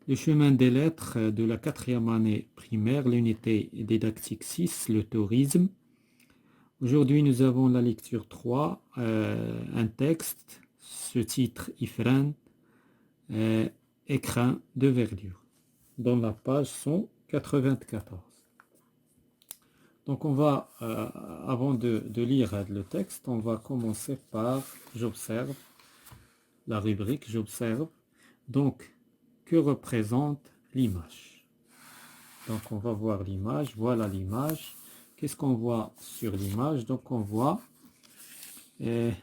Le chemin des lettres de la quatrième année primaire, l'unité didactique 6, le tourisme. Aujourd'hui, nous avons la lecture 3, un texte, ce titre Ifran, écrin de verdure, dans la page 194. Donc on va, avant de lire le texte, on va commencer par j'observe, la rubrique j'observe. Donc, que représente l'image? Donc on va voir l'image, voilà l'image. Qu'est-ce qu'on voit sur l'image? Donc on voit une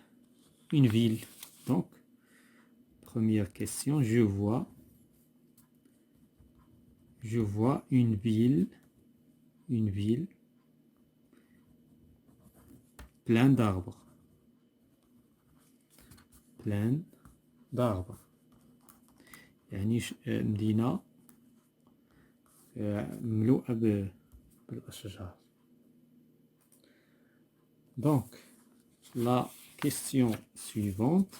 ville. Donc, première question, je vois une ville pleine d'arbres. Pleine d'arbres. يعني مدينة مملوءة بالأشجار. Donc, la question suivante.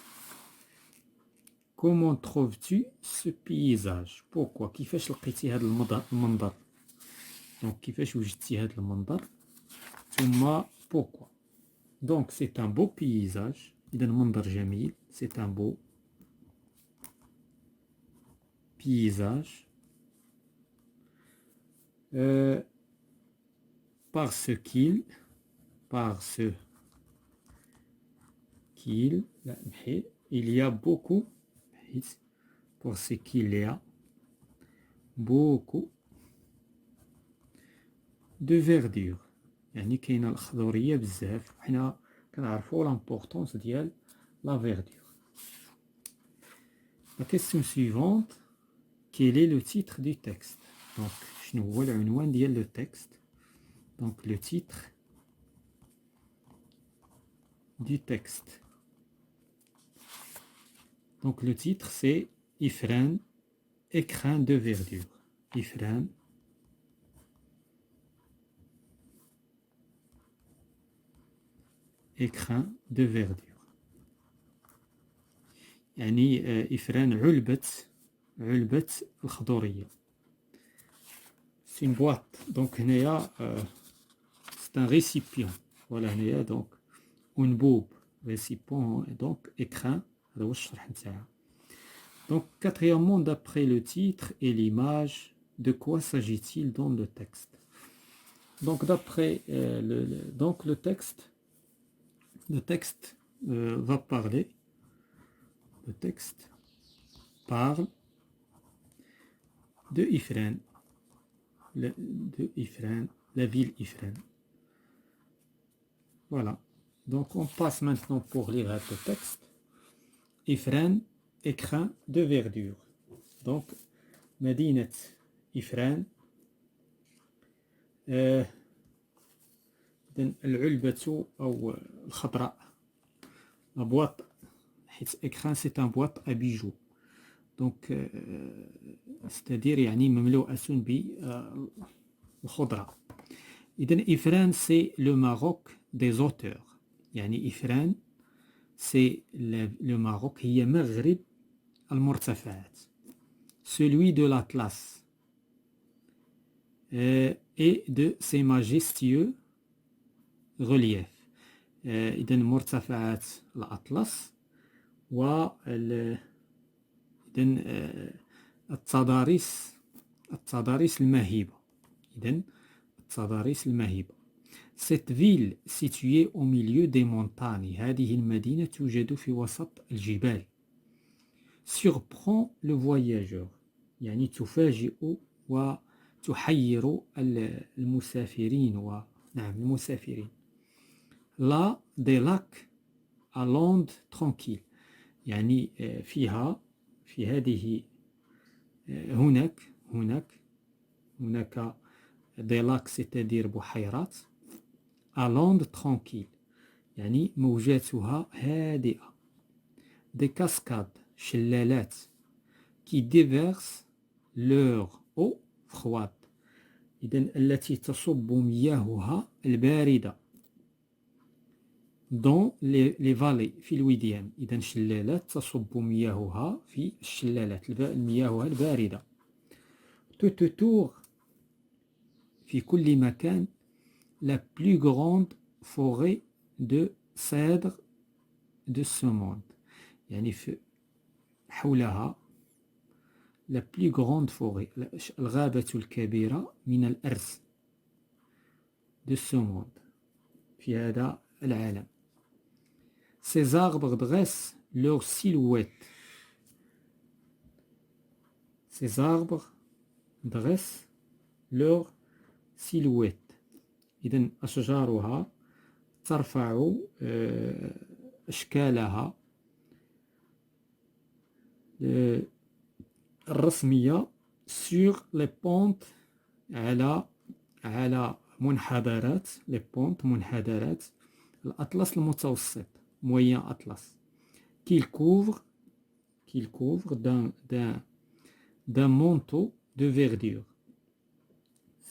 Comment trouves-tu ce paysage? Pourquoi? كيفاش لقيتي هذا المنظر؟ Donc, كيفاش وجدتي هذا المنظر؟ ثم pourquoi? Donc, c'est un beau paysage. إذا منظر جميل. C'est un beau paysage. Parce qu'il il y a beaucoup parce qu'il y a beaucoup de verdure. يعني كاينه الخضوريه بزاف. حنا كنعرفوا l'importance ديال la verdure. La question suivante, quel est le titre du texte? Donc شنو هو العنوان ديال le texte? Donc le titre du texte. Donc le titre c'est Ifran, écrin de verdure. Ifran, écrin de verdure. يعني إفران علبة الخضورية. C'est une boîte. Donc هنايا c'est un récipient. Voilà هنايا donc أنبوب récipient donc écrin. هذا هو الشرح نتاعها. Donc quatrièmement, d'après le titre et l'image, de quoi s'agit-il dans le texte? Donc d'après le texte va parler. Le texte parle de Ifran, la ville Ifran. Voilà. Donc on passe maintenant pour lire le texte. Ifran, écrin de verdure. Donc, مدينة إفران. العلبة أو الخضراء. La boîte. Écrin, c'est un boîte à bijoux. Donc, c'est-à-dire يعني مملوءة بالخضرة. إذن إفران c'est le Maroc des auteurs. يعني إفران c'est le Maroc هي مغرب المرتفعات. Celui de l'Atlas et de ses majestueux reliefs. إذن مرتفعات الأطلس و إذن التضاريس المهيبة. إذن التضاريس المهيبة. Cette ville située au milieu des montagnes, هذه المدينة توجد في وسط الجبال. Surprend le voyageur. يعني تفاجئ وتحير المسافرين المسافرين. Là, des lacs à l'onde tranquille. يعني فيها في هذه هناك des lacs c'est-à-dire بحيرات à l'onde tranquille يعني موجاتها هادئة. Des cascades شلالات qui déversent leur eau froide. إذن التي تصب مياهها الباردة dans les vallées في الوديان. إذن شلالات تصب مياهها في الشلالات مياهها الباردة. tout autour, في كل مكان, la plus grande forêt de cèdre de ce monde. يعني في حولها la plus grande forêt, الغابة الكبيرة من الأرز de ce monde, في هذا العالم. Ces arbres dressent leur silhouette. Ces arbres dressent leur silhouette. إذن أشجارها ترفع أشكالها الرسمية sur les pentes على منحدرات les pentes منحدرات الأطلس المتوسط moyen atlas qu'il couvre d'un manteau de verdure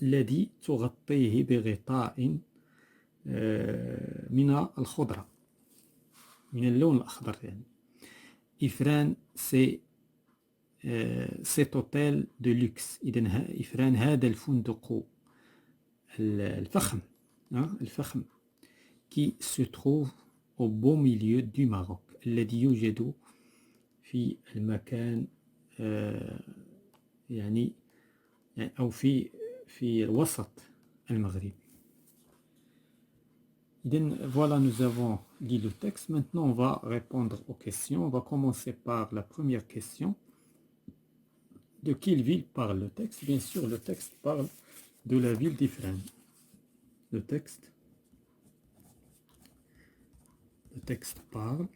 الذي تغطيه بغطاء من الخضرة من اللون الأخضر يعني. إفران cet hôtel de luxe. إذن إفران هذا الفندق الفخم الفخم qui se trouve au beau milieu du Maroc الذي يوجد في المكان يعني أو في وسط المغرب. Voilà, nous avons lu le texte. Maintenant, on va répondre aux questions. On va commencer par la première question. De quelle ville parle le texte? Bien sûr, le texte parle de la ville d'Ifrane. Le texte parle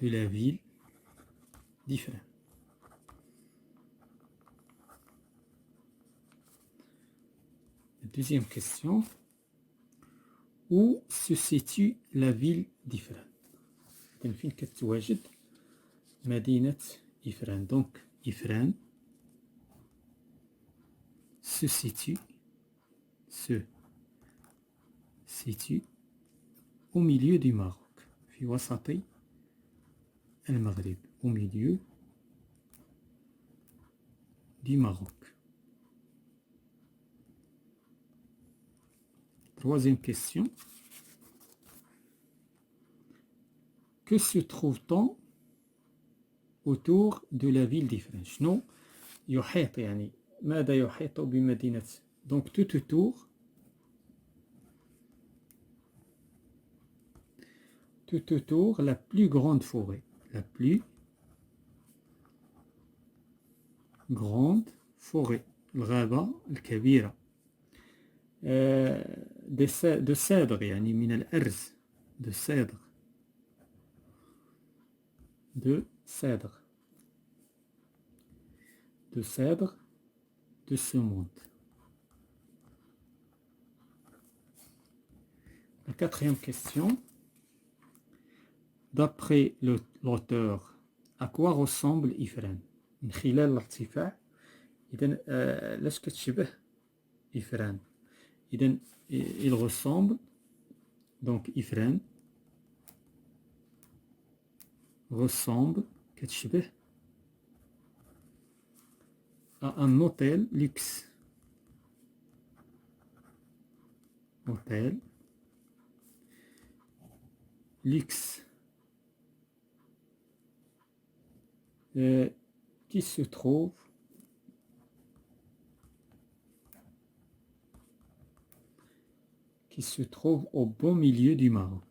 de la ville d'Ifrane. Deuxième question. Où se situe la ville d'Ifrane? فين كتواجد مدينة إفران. Donc Ifrane se situe au milieu du Maroc في وسط المغرب au milieu du Maroc. Troisième question. Que se trouve-t-on autour de la ville d'Ifrane? شنو يحيط يعني ماذا يحيط بمدينة. Donc tout autour la plus grande forêt. La plus grande forêt. الغابة الكبيرة. de cèdre يعني من الأرز. de cèdre de ce monde. La quatrième question. D'après l'auteur, à quoi ressemble Ifrane? من خلال الارتفاع. إذن لاش كتشبه إفران؟ إذن il ressemble, donc Ifrane ressemble كتشبه à un hôtel luxe. Hôtel luxe qui se trouve au beau milieu du Maroc.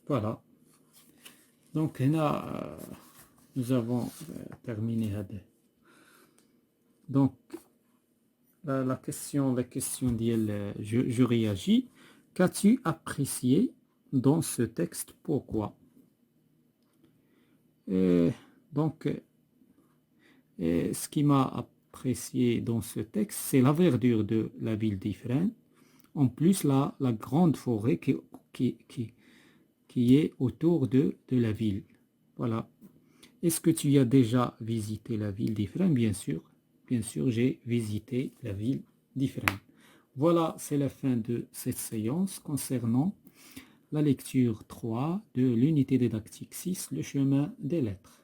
Voilà. Donc là, nous avons terminé. Donc la question d'elle, je réagis. Qu'as-tu apprécié dans ce texte? Pourquoi? Donc ce qui m'a apprécié dans ce texte, c'est la verdure de la ville d'Ifrane. En plus, la grande forêt qui est autour de la ville. Voilà. Est-ce que tu as déjà visité la ville d'Ifrane? Bien sûr, j'ai visité la ville d'Ifrane. Voilà, c'est la fin de cette séance concernant la lecture 3 de l'unité didactique 6, le chemin des lettres.